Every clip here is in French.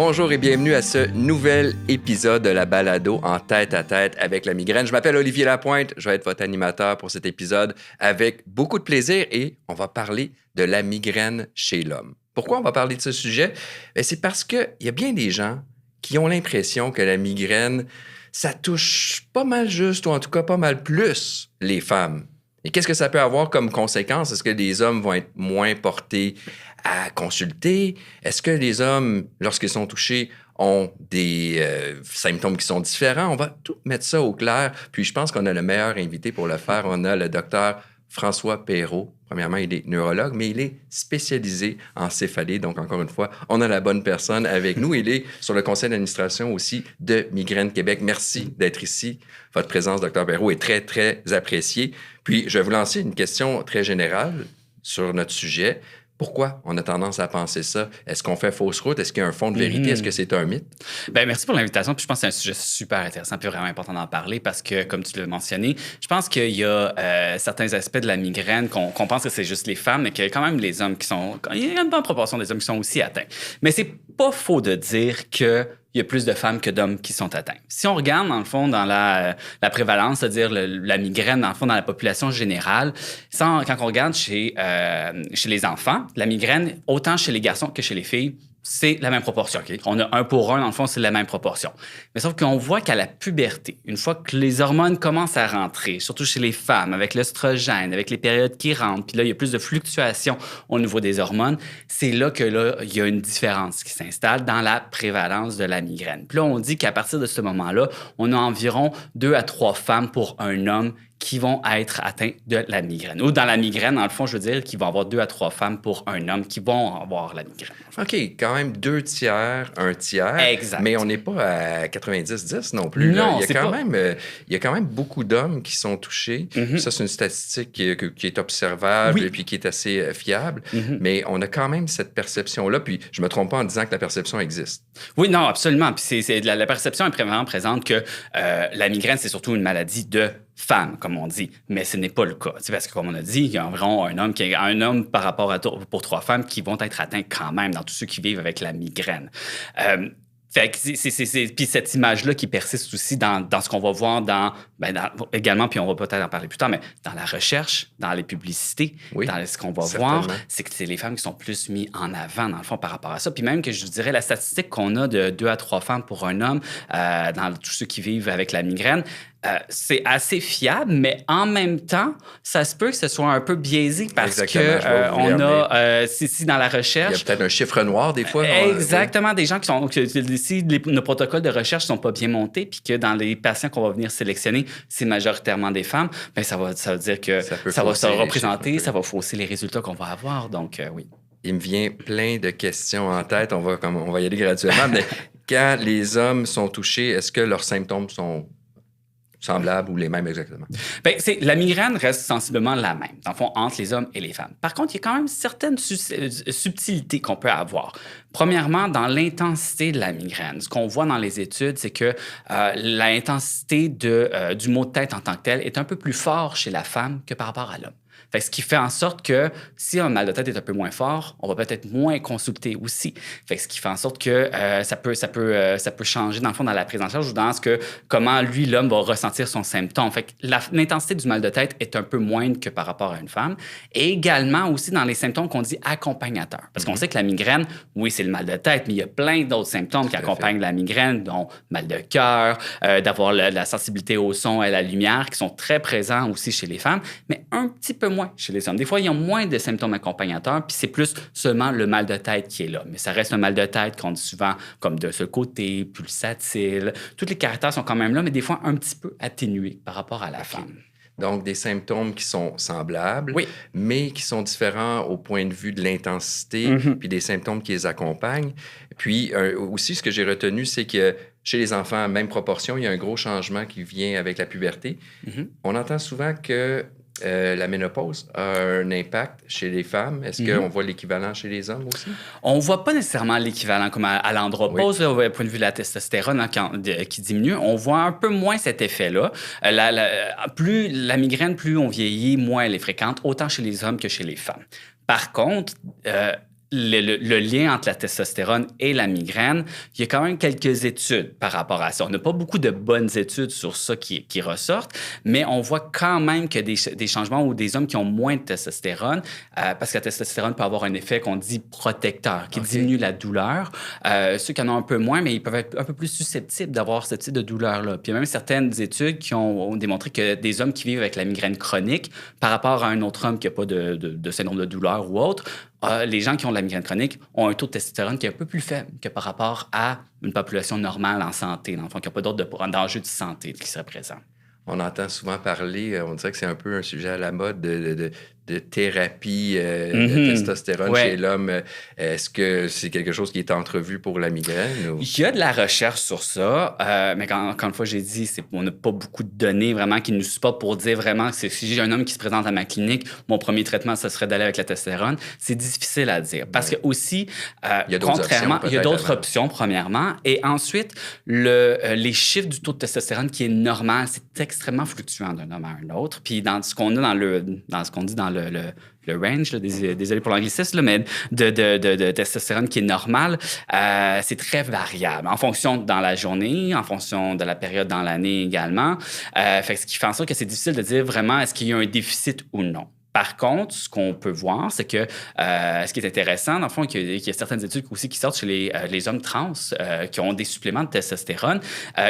Bonjour et bienvenue à ce nouvel épisode de la balado en tête à tête avec la migraine. Je m'appelle Olivier Lapointe, je vais être votre animateur pour cet épisode avec beaucoup de plaisir et on va parler de la migraine chez l'homme. Pourquoi on va parler de ce sujet? C'est parce qu'il y a bien des gens qui ont l'impression que la migraine, ça touche pas mal juste, ou en tout cas pas mal plus les femmes. Et qu'est-ce que ça peut avoir comme conséquence? Est-ce que les hommes vont être moins portés à consulter? Est-ce que les hommes, lorsqu'ils sont touchés, ont des symptômes qui sont différents? On va tout mettre ça au clair. Puis je pense qu'on a le meilleur invité pour le faire. On a le docteur François Perrault. Premièrement, il est neurologue, mais il est spécialisé en céphalée. Donc, encore une fois, on a la bonne personne avec nous. Il est sur le conseil d'administration aussi de Migraine Québec. Merci d'être ici. Votre présence, docteur Perrault, est très, très appréciée. Puis, je vais vous lancer une question très générale sur notre sujet. Pourquoi on a tendance à penser ça? Est-ce qu'on fait fausse route? Est-ce qu'il y a un fond de vérité? Est-ce que c'est un mythe? Bien, merci pour l'invitation. Puis je pense que c'est un sujet super intéressant puis vraiment important d'en parler parce que, comme tu l'as mentionné, je pense qu'il y a certains aspects de la migraine qu'on pense que c'est juste les femmes, mais qu'il y a quand même les hommes qui sont... Il y a une bonne proportion des hommes qui sont aussi atteints. Mais c'est pas faux de dire que il y a plus de femmes que d'hommes qui sont atteints. Si on regarde, dans le fond, dans la prévalence, c'est-à-dire la migraine, dans le fond, dans la population générale, quand on regarde chez les enfants, la migraine, autant chez les garçons que chez les filles, c'est la même proportion. Okay. On a 1 pour 1, dans le fond, c'est la même proportion. Mais sauf qu'on voit qu'à la puberté, une fois que les hormones commencent à rentrer, surtout chez les femmes, avec l'œstrogène, avec les périodes qui rentrent, puis là, il y a plus de fluctuations au niveau des hormones, c'est là que là, il y a une différence qui s'installe dans la prévalence de la migraine. Puis là, on dit qu'à partir de ce moment-là, on a environ 2 à 3 femmes pour un homme qui vont être atteints de la migraine. Ou dans la migraine, dans le fond, je veux dire qu'il va y avoir 2 à 3 femmes pour un homme qui vont avoir la migraine. OK, quand même 2 tiers, 1 tiers. Exact. Mais on n'est pas à 90-10 non plus. Non, il y a quand même beaucoup d'hommes qui sont touchés. Mm-hmm. Ça, c'est une statistique qui est observable et puis qui est assez fiable. Mm-hmm. Mais on a quand même cette perception-là. Puis je ne me trompe pas en disant que la perception existe. Oui, non, absolument. Puis la perception est vraiment présente que la migraine, c'est surtout une maladie de femmes, comme on dit, mais ce n'est pas le cas. Parce que, comme on a dit, il y a environ un homme par rapport pour 3 femmes qui vont être atteints quand même dans tous ceux qui vivent avec la migraine. Fait que puis cette image-là qui persiste aussi dans ce qu'on va voir également, puis on va peut-être en parler plus tard, mais dans la recherche, dans les publicités, dans ce qu'on va voir, c'est que c'est les femmes qui sont plus mises en avant, dans le fond, par rapport à ça. Puis même que je vous dirais, la statistique qu'on a de 2 à 3 femmes pour un homme dans tous ceux qui vivent avec la migraine, c'est assez fiable, mais en même temps, ça se peut que ce soit un peu biaisé parce que on a, si dans la recherche... Il y a peut-être un chiffre noir des fois. Exactement, des gens qui sont... Si nos protocoles de recherche ne sont pas bien montés puis que dans les patients qu'on va venir sélectionner, c'est majoritairement des femmes, bien, ça veut dire que ça va se représenter, ça va fausser les résultats qu'on va avoir. Donc, oui. Il me vient plein de questions en tête. On va y aller graduellement. Mais quand les hommes sont touchés, est-ce que leurs symptômes sont semblables ou les mêmes exactement? Bien, la migraine reste sensiblement la même, dans le fond, entre les hommes et les femmes. Par contre, il y a quand même certaines subtilités qu'on peut avoir. Premièrement, dans l'intensité de la migraine, ce qu'on voit dans les études, c'est que l'intensité du maux de tête en tant que tel est un peu plus fort chez la femme que par rapport à l'homme. Fait que ce qui fait en sorte que si un mal de tête est un peu moins fort, on va peut-être moins consulter aussi. Fait que ce qui fait en sorte que ça peut changer dans le fond dans la prise en charge ou dans comment lui, l'homme, va ressentir son symptôme. Fait que l'intensité du mal de tête est un peu moindre que par rapport à une femme. Et également aussi dans les symptômes qu'on dit accompagnateurs. Parce qu'on sait que la migraine, oui, c'est le mal de tête, mais il y a plein d'autres symptômes qui accompagnent la migraine, dont mal de cœur, d'avoir la sensibilité au son et à la lumière, qui sont très présents aussi chez les femmes, mais un petit peu moins chez les hommes. Des fois, ils ont moins de symptômes accompagnateurs, puis c'est plus seulement le mal de tête qui est là. Mais ça reste un mal de tête qu'on dit souvent comme de ce côté, pulsatile. Tous les caractères sont quand même là, mais des fois un petit peu atténués par rapport à la femme. Donc, des symptômes qui sont semblables, mais qui sont différents au point de vue de l'intensité, puis des symptômes qui les accompagnent. Puis, aussi, ce que j'ai retenu, c'est que chez les enfants, même proportion, il y a un gros changement qui vient avec la puberté. On entend souvent que la ménopause a un impact chez les femmes. Est-ce qu'on voit l'équivalent chez les hommes aussi? On ne voit pas nécessairement l'équivalent comme à l'andropause, là, au point de vue de la testostérone qui diminue. On voit un peu moins cet effet-là. Plus la migraine, plus on vieillit, moins elle est fréquente, autant chez les hommes que chez les femmes. Par contre, le lien entre la testostérone et la migraine, il y a quand même quelques études par rapport à ça. On n'a pas beaucoup de bonnes études sur ça qui ressortent, mais on voit quand même que des changements ou des hommes qui ont moins de testostérone, parce que la testostérone peut avoir un effet qu'on dit protecteur, qui diminue la douleur. Ceux qui en ont un peu moins, mais ils peuvent être un peu plus susceptibles d'avoir ce type de douleur-là. Puis il y a même certaines études qui ont démontré que des hommes qui vivent avec la migraine chronique, par rapport à un autre homme qui n'a pas de syndrome de douleur ou autre, les gens qui ont de la migraine chronique ont un taux de testostérone qui est un peu plus faible que par rapport à une population normale en santé, dans le fond, qui n'a pas d'autres d'enjeux de santé qui seraient présents. On entend souvent parler, on dirait que c'est un peu un sujet à la mode de thérapie de testostérone chez l'homme. Est-ce que c'est quelque chose qui est entrevu pour la migraine? Ou? Il y a de la recherche sur ça, mais encore une fois, j'ai dit, on n'a pas beaucoup de données vraiment qui nous supportent pour dire vraiment que si j'ai un homme qui se présente à ma clinique, mon premier traitement, ce serait d'aller avec la testostérone. C'est difficile à dire parce que aussi, il y a d'autres options, premièrement, et ensuite, les chiffres du taux de testostérone qui est normal, c'est extrêmement fluctuant d'un homme à un autre. Puis dans ce qu'on a dans ce qu'on dit dans le range, là, désolé pour l'anglicisme, là, mais de testostérone qui est normal, c'est très variable en fonction dans la journée, en fonction de la période dans l'année également. Fait que ce qui fait en sorte que c'est difficile de dire vraiment est-ce qu'il y a un déficit ou non. Par contre, ce qu'on peut voir, c'est que ce qui est intéressant, dans le fond, qu'il y a certaines études aussi qui sortent chez les hommes trans qui ont des suppléments de testostérone,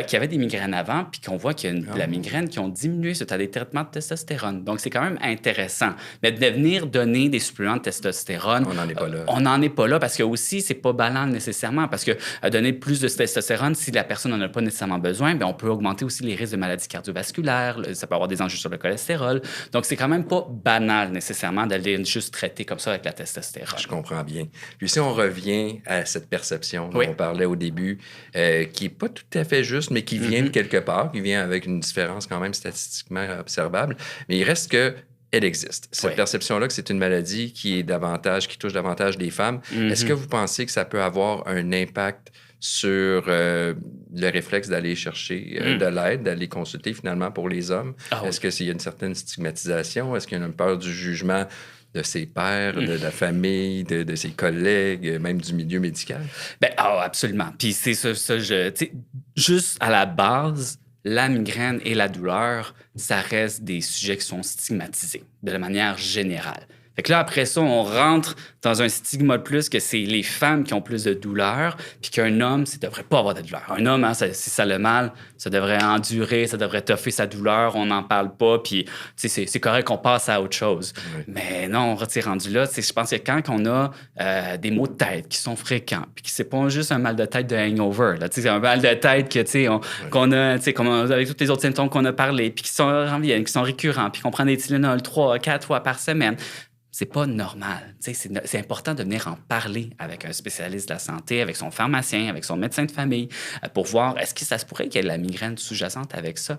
qui avaient des migraines avant, puis qu'on voit qu'il y a de la migraine qui ont diminué suite à des traitements de testostérone. Donc, c'est quand même intéressant. Mais de venir donner des suppléments de testostérone, on n'en est pas là. On n'en est pas là parce que aussi, c'est pas banal nécessairement, parce que donner plus de testostérone, si la personne n'en a pas nécessairement besoin, bien, on peut augmenter aussi les risques de maladies cardiovasculaires, ça peut avoir des enjeux sur le cholestérol. Donc, c'est quand même pas banal nécessairement d'aller juste traiter comme ça avec la testostérone. Je comprends bien. Puis si on revient à cette perception dont on parlait au début, qui n'est pas tout à fait juste, mais qui vient de quelque part, qui vient avec une différence quand même statistiquement observable, mais il reste que elle existe. Cette perception-là que c'est une maladie qui touche davantage les femmes. Est-ce que vous pensez que ça peut avoir un impact sur le réflexe d'aller chercher de l'aide, d'aller consulter finalement pour les hommes? Est-ce qu'il y a une certaine stigmatisation? Est-ce qu'il y a une peur du jugement de ses pairs, de la famille, de ses collègues, même du milieu médical? Bien, absolument. Puis c'est ça, juste à la base, la migraine et la douleur, ça reste des sujets qui sont stigmatisés de la manière générale. Fait que là, après ça, on rentre dans un stigma de plus que c'est les femmes qui ont plus de douleur, puis qu'un homme, ça devrait pas avoir de douleur. Un homme, si ça a le mal, ça devrait endurer, ça devrait toffer sa douleur, on n'en parle pas, puis c'est correct qu'on passe à autre chose. Oui. Mais non, on s'est rendu là. Je pense que quand on a des maux de tête qui sont fréquents, puis que c'est pas juste un mal de tête de hangover, là, c'est un mal de tête qu'on a, avec tous les autres symptômes qu'on a parlé, puis qui sont récurrents, puis qu'on prend des Tylenol 3 4 fois par semaine. C'est pas normal. C'est important de venir en parler avec un spécialiste de la santé, avec son pharmacien, avec son médecin de famille, pour voir est-ce que ça se pourrait qu'il y ait de la migraine sous-jacente avec ça.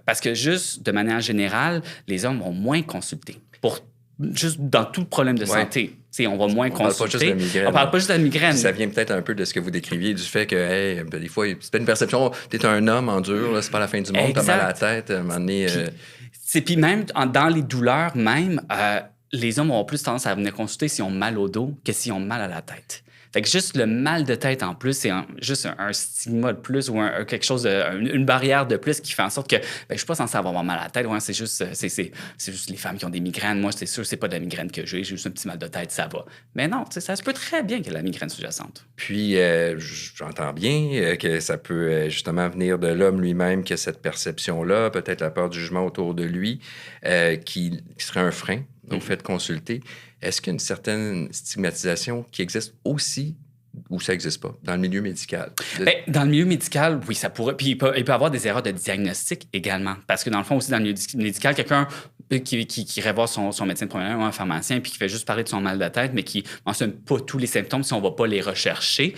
Parce que juste de manière générale, les hommes vont moins consulter. Juste dans tout problème de santé. On va moins consulter. On parle pas juste de la migraine. Ça vient peut-être un peu de ce que vous décriviez, du fait que des fois, c'est une perception, t'es un homme en dur, là, c'est pas la fin du monde, t'as mal à la tête, à un moment donné... Puis même dans les douleurs, les hommes ont plus tendance à venir consulter s'ils ont mal au dos que s'ils ont mal à la tête. Fait que juste le mal de tête en plus, c'est juste un stigma de plus ou quelque chose, une barrière de plus qui fait en sorte que je suis pas censé avoir mal à la tête. Ouais, c'est juste les femmes qui ont des migraines. Moi, c'est sûr, c'est pas de la migraine que j'ai juste un petit mal de tête, ça va. Mais non, ça se peut très bien qu'il y ait de la migraine sous-jacente. Puis, j'entends bien que ça peut justement venir de l'homme lui-même, qui a cette perception-là, peut-être la peur du jugement autour de lui, qui serait un frein au fait de consulter. Est-ce qu'il y a une certaine stigmatisation qui existe aussi ou ça n'existe pas dans le milieu médical? Dans le milieu médical, oui, ça pourrait. Puis il peut y avoir des erreurs de diagnostic également. Parce que dans le fond, aussi, dans le milieu médical, quelqu'un qui irait voir son médecin de première ou un pharmacien puis qui fait juste parler de son mal de tête, mais qui mentionne pas tous les symptômes si on va pas les rechercher,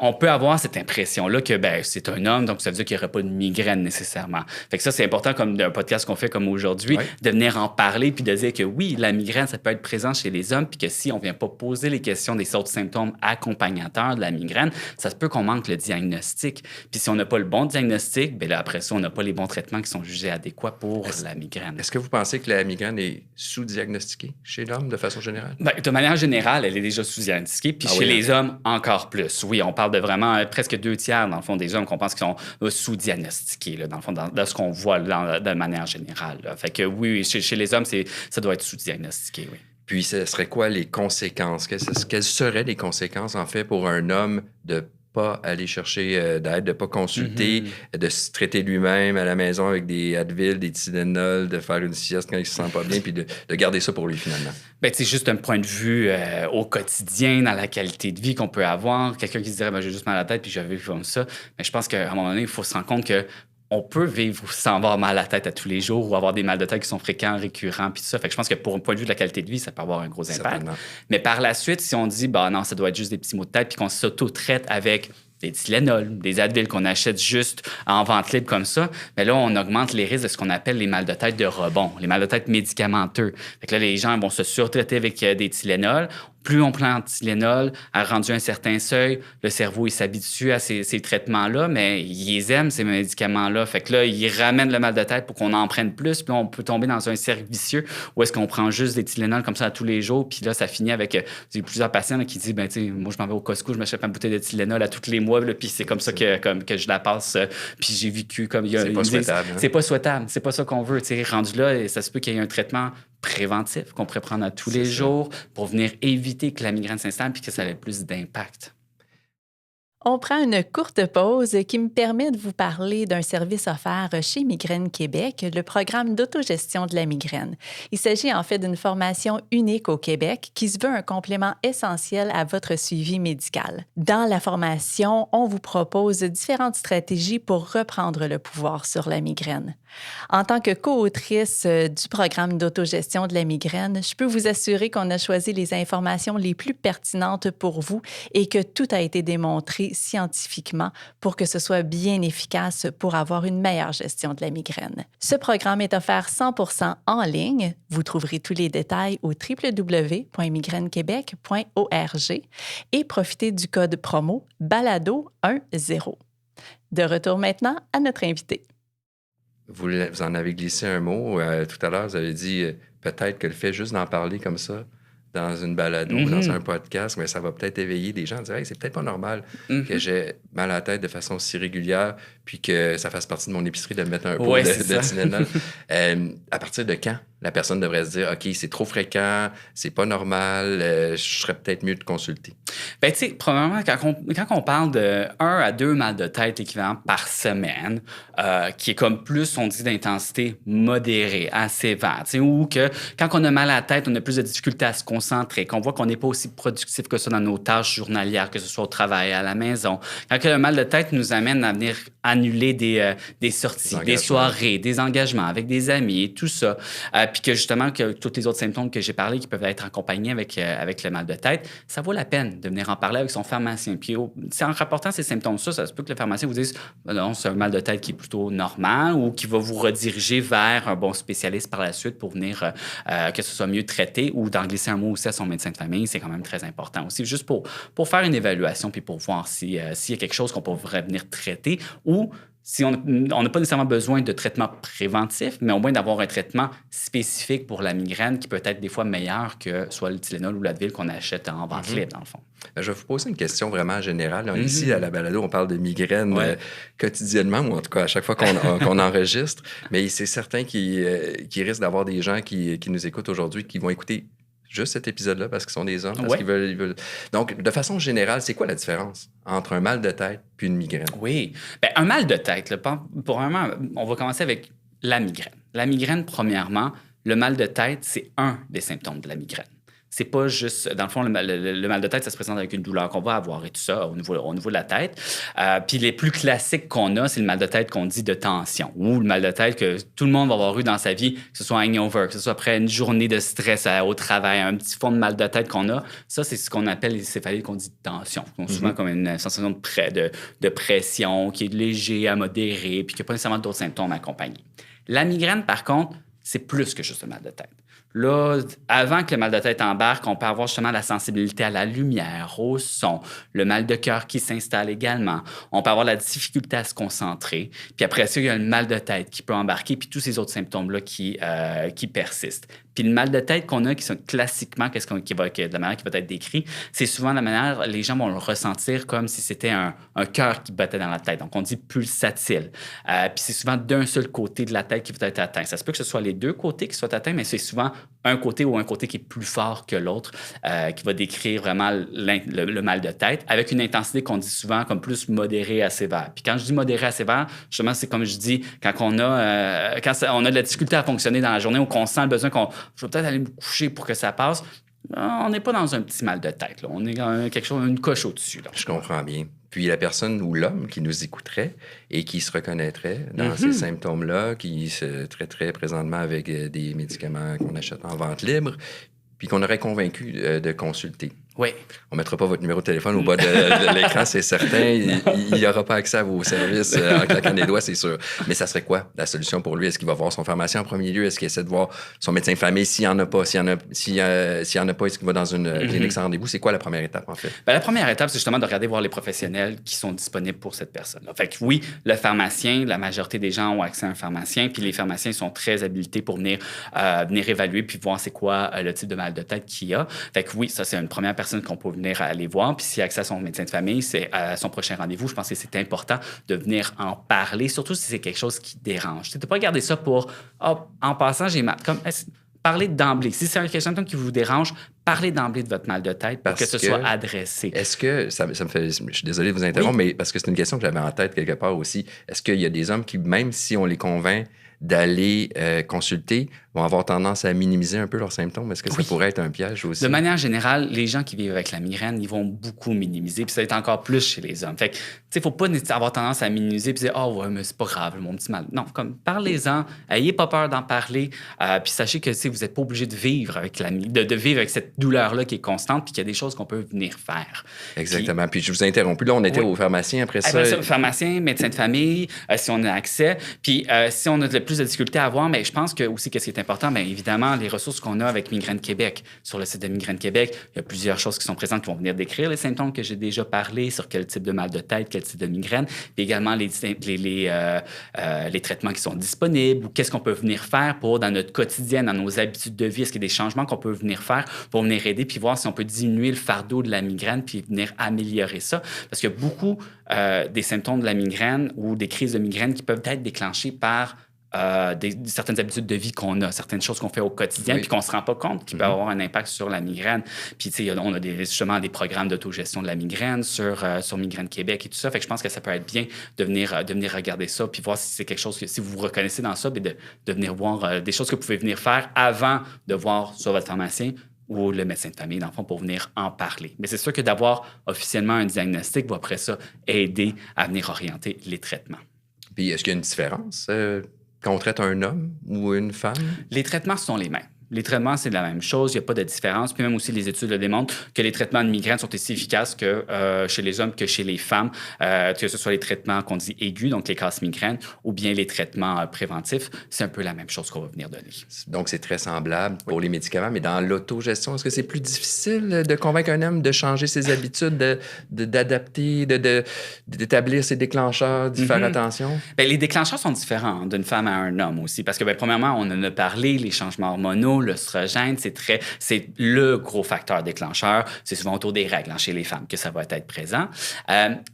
on peut avoir cette impression-là que c'est un homme, donc ça veut dire qu'il n'y aurait pas de migraine nécessairement. Fait que ça, c'est important, comme un podcast qu'on fait comme aujourd'hui, de venir en parler puis de dire que oui, la migraine, ça peut être présent chez les hommes puis que si on vient pas poser les questions des autres symptômes accompagnateurs de la migraine, ça se peut qu'on manque le diagnostic. Puis si on n'a pas le bon diagnostic, là, après ça, on n'a pas les bons traitements qui sont jugés adéquats pour la migraine. Est-ce que vous pensez que la migraine est sous-diagnostiquée chez l'homme de façon générale? Ben, de manière générale, elle est déjà sous-diagnostiquée. Puis chez les hommes, encore plus. Oui, on parle de vraiment presque 2/3, dans le fond, des hommes qu'on pense qu'ils sont sous-diagnostiqués, là, dans le fond, dans ce qu'on voit de manière générale. Là. Fait que oui, chez les hommes, ça doit être sous-diagnostiqué, oui. Puis, ce serait quoi les conséquences? Quelles seraient les conséquences, en fait, pour un homme de pas aller chercher d'aide, de pas consulter, de se traiter lui-même à la maison avec des Advil, des Tylenol, de faire une sieste quand il se sent pas bien, puis de garder ça pour lui, finalement? Bien, c'est juste un point de vue au quotidien, dans la qualité de vie qu'on peut avoir. Quelqu'un qui se dirait, j'ai juste mal à la tête, puis je vais vivre comme ça. Mais je pense qu'à un moment donné, il faut se rendre compte que on peut vivre sans avoir mal à la tête à tous les jours ou avoir des mal de tête qui sont fréquents, récurrents, puis tout ça. Fait que je pense que pour un point de vue de la qualité de vie, ça peut avoir un gros impact. Certainement. Mais par la suite, si on dit, non, ça doit être juste des petits maux de tête, puis qu'on s'auto-traite avec des Tylenol, des Advil qu'on achète juste en vente libre comme ça, mais là, on augmente les risques de ce qu'on appelle les mal de tête de rebond, les mal de tête médicamenteux. Fait que là, les gens vont se surtraiter avec des Tylenol. Plus on prend de Tylenol, rendu un certain seuil, le cerveau, il s'habitue à ces traitements-là, mais il les aime, ces médicaments-là. Fait que là, il ramène le mal de tête pour qu'on en prenne plus. Puis là, on peut tomber dans un cercle vicieux où est-ce qu'on prend juste des Tylenol comme ça tous les jours. Puis là, ça finit avec plusieurs patients là, qui disent, tu sais, moi, je m'en vais au Costco, je m'achète ma bouteille de Tylenol à tous les mois. Là, puis c'est comme ça que je la passe. Puis j'ai vécu comme... C'est pas souhaitable. C'est pas souhaitable. C'est pas ça qu'on veut. Tu sais, rendu là, ça se peut qu'il y ait un traitement préventif qu'on pourrait prendre à tous les jours pour venir éviter que la migraine s'installe puis que ça ait plus d'impact. On prend une courte pause qui me permet de vous parler d'un service offert chez Migraine Québec, le programme d'autogestion de la migraine. Il s'agit en fait d'une formation unique au Québec qui se veut un complément essentiel à votre suivi médical. Dans la formation, on vous propose différentes stratégies pour reprendre le pouvoir sur la migraine. En tant que co-autrice du programme d'autogestion de la migraine, je peux vous assurer qu'on a choisi les informations les plus pertinentes pour vous et que tout a été démontré scientifiquement pour que ce soit bien efficace pour avoir une meilleure gestion de la migraine. Ce programme est offert 100% en ligne. Vous trouverez tous les détails au www.migrainequebec.org et profitez du code promo BALADO10. De retour maintenant à notre invité. Vous en avez glissé un mot tout à l'heure. Vous avez dit peut-être que le fait juste d'en parler comme ça dans une balado ou dans un podcast, mais ça va peut-être éveiller des gens à dire hey, c'est peut-être pas normal que j'ai mal à la tête de façon si régulière puis que ça fasse partie de mon épicerie de me mettre un pot de Tylenol. À partir de quand la personne devrait se dire OK, c'est trop fréquent, c'est pas normal, je serais peut-être mieux de consulter? Bien, tu sais, probablement, quand on parle de 1 à 2 mal de tête équivalent par semaine, qui est comme plus, on dit, d'intensité modérée, à sévère, tu sais, ou que quand on a mal à la tête, on a plus de difficultés à se concentrer, qu'on voit qu'on n'est pas aussi productif que ça dans nos tâches journalières, que ce soit au travail, à la maison. Quand le mal de tête nous amène à venir annuler des sorties, des soirées, des engagements avec des amis et tout ça, puis que justement, que tous les autres symptômes que j'ai parlé qui peuvent être accompagnés avec le mal de tête, ça vaut la peine de venir en parler avec son pharmacien. Puis en rapportant ces symptômes-là, ça se peut que le pharmacien vous dise non, c'est un mal de tête qui est plutôt normal ou qui va vous rediriger vers un bon spécialiste par la suite pour venir que ce soit mieux traité ou d'en glisser un mot aussi à son médecin de famille. C'est quand même très important aussi, juste pour faire une évaluation puis pour voir s'il y a quelque chose qu'on pourrait venir traiter ou si on n'a pas nécessairement besoin de traitement préventif, mais au moins d'avoir un traitement spécifique pour la migraine qui peut être des fois meilleur que soit le Tylenol ou l'Advil qu'on achète en vente libre, dans le fond. Je vais vous poser une question vraiment générale. Ici, à la balado, on parle de migraine quotidiennement, ou en tout cas à chaque fois qu'on enregistre. Mais c'est certain qu'il risque d'avoir des gens qui nous écoutent aujourd'hui qui vont écouter juste cet épisode-là parce qu'ils sont des hommes, parce qu'ils veulent... Donc, de façon générale, c'est quoi la différence entre un mal de tête puis une migraine? Oui. Bien, un mal de tête, là, premièrement, on va commencer avec la migraine. La migraine, premièrement, le mal de tête, c'est un des symptômes de la migraine. C'est pas juste... Dans le fond, le mal de tête, ça se présente avec une douleur qu'on va avoir et tout ça au niveau de la tête. Puis les plus classiques qu'on a, c'est le mal de tête qu'on dit de tension ou le mal de tête que tout le monde va avoir eu dans sa vie, que ce soit un hangover, que ce soit après une journée de stress au travail, un petit fond de mal de tête qu'on a. Ça, c'est ce qu'on appelle les céphalites qu'on dit de tension. Souvent comme une sensation de pression qui est léger à modéré puis qui n'a pas nécessairement d'autres symptômes accompagnés. La migraine, par contre, c'est plus que juste le mal de tête. Là, avant que le mal de tête embarque, on peut avoir justement la sensibilité à la lumière, au son, le mal de cœur qui s'installe également. On peut avoir la difficulté à se concentrer. Puis après ça, il y a le mal de tête qui peut embarquer, puis tous ces autres symptômes-là qui persistent. Puis le mal de tête qu'on a, qui sont classiquement, de la manière qui va être décrit, c'est souvent la manière, les gens vont le ressentir comme si c'était un cœur qui battait dans la tête. Donc, on dit pulsatile. Puis c'est souvent d'un seul côté de la tête qui va être atteint. Ça se peut que ce soit les deux côtés qui soient atteints, mais c'est souvent un côté ou un côté qui est plus fort que l'autre qui va décrire vraiment le mal de tête avec une intensité qu'on dit souvent comme plus modérée à sévère. Puis quand je dis modérée à sévère, justement, c'est comme je dis, on a de la difficulté à fonctionner dans la journée ou qu'on sent le besoin je vais peut-être aller me coucher pour que ça passe. On n'est pas dans un petit mal de tête. Là. On est dans une coche au-dessus. Là. Je comprends bien. Puis la personne ou l'homme qui nous écouterait et qui se reconnaîtrait dans ces symptômes-là, qui se traiterait présentement avec des médicaments qu'on achète en vente libre, puis qu'on aurait convaincu de consulter. Oui. On ne mettra pas votre numéro de téléphone au bas de l'écran, c'est certain. Il n'aura pas accès à vos services en claquant des doigts, c'est sûr. Mais ça serait quoi la solution pour lui? Est-ce qu'il va voir son pharmacien en premier lieu? Est-ce qu'il essaie de voir son médecin de famille s'il n'y en a pas? S'il n'y en a pas, est-ce qu'il va dans une clinique sans rendez-vous? C'est quoi la première étape, en fait? La première étape, c'est justement de regarder voir les professionnels qui sont disponibles pour cette personne-là. Fait que oui, le pharmacien, la majorité des gens ont accès à un pharmacien, puis les pharmaciens sont très habilités pour venir évaluer puis voir c'est quoi le type de mal de tête qu'il y a. Fait que oui, ça, c'est une première personne qu'on peut venir aller voir. Puis s'il a accès à son médecin de famille, c'est à son prochain rendez-vous. Je pense que c'est important de venir en parler, surtout si c'est quelque chose qui dérange. Tu ne pas garder ça pour en passant, j'ai mal. Parlez d'emblée. Si c'est un symptôme qui vous dérange, parlez d'emblée de votre mal de tête pour que ce soit adressé. Est-ce que, ça me fait, je suis désolé de vous interrompre, mais parce que c'est une question que j'avais en tête quelque part aussi, est-ce qu'il y a des hommes qui, même si on les convainc d'aller consulter, vont avoir tendance à minimiser un peu leurs symptômes? Est-ce que ça pourrait être un piège aussi? De manière générale, les gens qui vivent avec la migraine, ils vont beaucoup minimiser, puis ça va être encore plus chez les hommes. Fait que, tu sais, faut pas avoir tendance à minimiser puis dire « Oh, ouais, mais c'est pas grave, mon petit mal. » Non, comme, parlez-en, ayez pas peur d'en parler, puis sachez que, vous n'êtes pas obligé de vivre avec de vivre avec cette douleur-là qui est constante, puis qu'il y a des choses qu'on peut venir faire. Exactement. Puis je vous ai interrompu. Là, on était au pharmacien après ça. Pharmacien, médecin de famille, si on a accès. Puis si on a plus de difficultés à avoir, mais je pense que aussi, qu'est-ce qui est important, bien évidemment, les ressources qu'on a avec Migraine Québec. Sur le site de Migraine Québec, il y a plusieurs choses qui sont présentes qui vont venir décrire les symptômes que j'ai déjà parlé, sur quel type de mal de tête, quel type de migraine, puis également les traitements qui sont disponibles ou qu'est-ce qu'on peut venir faire pour, dans notre quotidien, dans nos habitudes de vie, est-ce qu'il y a des changements qu'on peut venir faire pour venir aider puis voir si on peut diminuer le fardeau de la migraine puis venir améliorer ça. Parce qu'il y a beaucoup des symptômes de la migraine ou des crises de migraine qui peuvent être déclenchées par certaines habitudes de vie qu'on a, certaines choses qu'on fait au quotidien puis qu'on ne se rend pas compte qui peuvent avoir un impact sur la migraine. Puis, tu sais, on a justement des programmes d'autogestion de la migraine sur Migraine Québec et tout ça. Fait que je pense que ça peut être bien de venir regarder ça puis voir si c'est quelque chose si vous vous reconnaissez dans ça, puis de venir voir des choses que vous pouvez venir faire avant de voir sur votre pharmacien ou le médecin de famille, dans le fond, pour venir en parler. Mais c'est sûr que d'avoir officiellement un diagnostic va après ça aider à venir orienter les traitements. Puis, est-ce qu'il y a une différence quand on traite un homme ou une femme? Les traitements sont les mêmes. Les traitements, c'est la même chose. Il n'y a pas de différence. Puis même aussi, les études le démontrent que les traitements de migraine sont aussi efficaces que chez les hommes que chez les femmes, que ce soit les traitements qu'on dit aigus, donc les casses migraines, ou bien les traitements préventifs. C'est un peu la même chose qu'on va venir donner. Donc, c'est très semblable pour les médicaments, mais dans l'autogestion, est-ce que c'est plus difficile de convaincre un homme de changer ses habitudes, d'adapter, d'établir ses déclencheurs, d'y faire attention? Bien, les déclencheurs sont différents d'une femme à un homme aussi, parce que, bien, premièrement, on en a parlé, les changements hormonaux, l'œstrogène, c'est le gros facteur déclencheur. C'est souvent autour des règles chez les femmes que ça va être présent.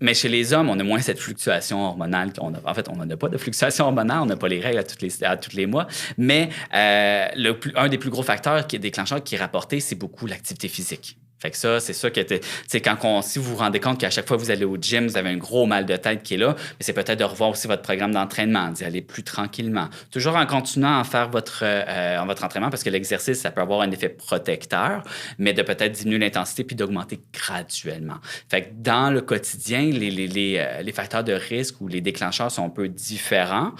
Mais chez les hommes, on a moins cette fluctuation hormonale. En fait, on n'en a pas de fluctuation hormonale. On n'a pas les règles à tous les mois. Mais un des plus gros facteurs qui est déclencheur qui est rapporté, c'est beaucoup l'activité physique. Fait que ça, c'est ça que si vous vous rendez compte qu'à chaque fois que vous allez au gym, vous avez un gros mal de tête qui est là, mais c'est peut-être de revoir aussi votre programme d'entraînement, d'y aller plus tranquillement. Toujours en continuant à faire votre entraînement, parce que l'exercice, ça peut avoir un effet protecteur, mais de peut-être diminuer l'intensité puis d'augmenter graduellement. Fait que dans le quotidien, les facteurs de risque ou les déclencheurs sont un peu différents,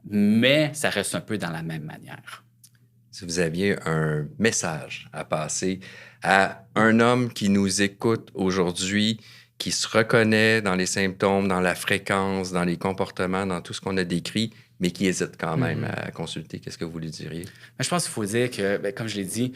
mais ça reste un peu dans la même manière. Si vous aviez un message à passer à un homme qui nous écoute aujourd'hui, qui se reconnaît dans les symptômes, dans la fréquence, dans les comportements, dans tout ce qu'on a décrit, mais qui hésite quand même à consulter. Qu'est-ce que vous lui diriez? Je pense qu'il faut dire que, comme je l'ai dit,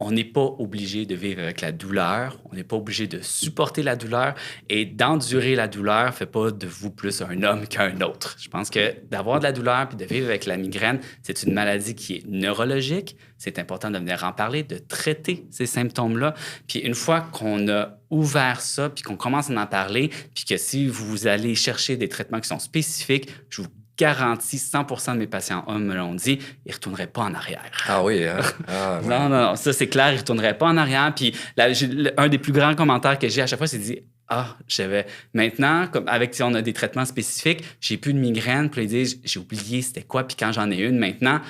on n'est pas obligé de vivre avec la douleur, on n'est pas obligé de supporter la douleur et d'endurer la douleur ne fait pas de vous plus un homme qu'un autre. Je pense que d'avoir de la douleur puis de vivre avec la migraine, c'est une maladie qui est neurologique. C'est important de venir en parler, de traiter ces symptômes-là. Puis une fois qu'on a ouvert ça puis qu'on commence à en parler, puis que si vous allez chercher des traitements qui sont spécifiques, je vous garantis, 100% de mes patients hommes me l'ont dit, ils ne retourneraient pas en arrière. Ah oui, hein? Ah, ouais. Non, ça c'est clair, ils ne retourneraient pas en arrière. Puis un des plus grands commentaires que j'ai à chaque fois, c'est de dire j'avais. Maintenant, comme avec si on a des traitements spécifiques, j'ai plus de migraine. Puis ils disent j'ai oublié c'était quoi. Puis quand j'en ai une maintenant,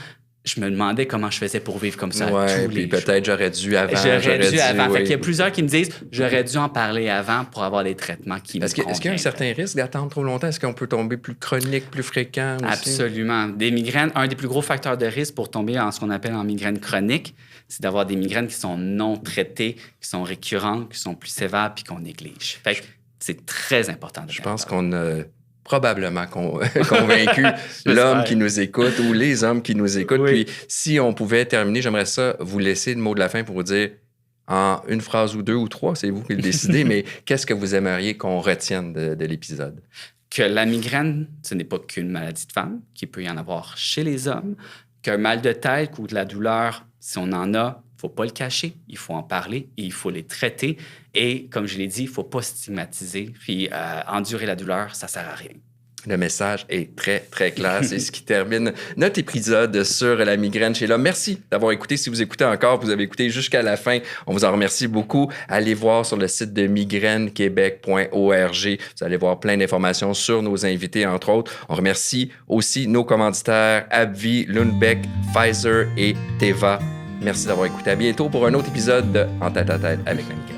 je me demandais comment je faisais pour vivre comme ça tous les jours. Peut-être j'aurais dû avant. J'aurais dû avant. Oui. Fait qu'il y a plusieurs qui me disent j'aurais dû en parler avant pour avoir des traitements qui me conviennent. Est-ce qu'il y a un certain risque d'attendre trop longtemps? Est-ce qu'on peut tomber plus chronique, plus fréquent aussi? Absolument. Des migraines, un des plus gros facteurs de risque pour tomber en ce qu'on appelle en migraine chronique, c'est d'avoir des migraines qui sont non traitées, qui sont récurrentes, qui sont plus sévères puis qu'on néglige. Fait que c'est très important. Je pense qu'on a probablement convaincu l'homme qui nous écoute ou les hommes qui nous écoutent. Oui. Puis, si on pouvait terminer, j'aimerais ça vous laisser le mot de la fin pour vous dire en une phrase ou deux ou trois, c'est vous qui le décidez, mais qu'est-ce que vous aimeriez qu'on retienne de l'épisode? Que la migraine, ce n'est pas qu'une maladie de femme, qu'il peut y en avoir chez les hommes, qu'un mal de tête ou de la douleur, si on en a, il ne faut pas le cacher, il faut en parler et il faut les traiter. Et comme je l'ai dit, il ne faut pas stigmatiser. Puis endurer la douleur, ça ne sert à rien. Le message est très, très clair. C'est ce qui termine notre épisode sur la migraine chez l'homme. Merci d'avoir écouté. Si vous écoutez encore, vous avez écouté jusqu'à la fin, on vous en remercie beaucoup. Allez voir sur le site de migrainequebec.org. Vous allez voir plein d'informations sur nos invités, entre autres. On remercie aussi nos commanditaires AbbVie, Lundbeck, Pfizer et Teva. Merci d'avoir écouté. À bientôt pour un autre épisode de En tête à tête avec la migraine.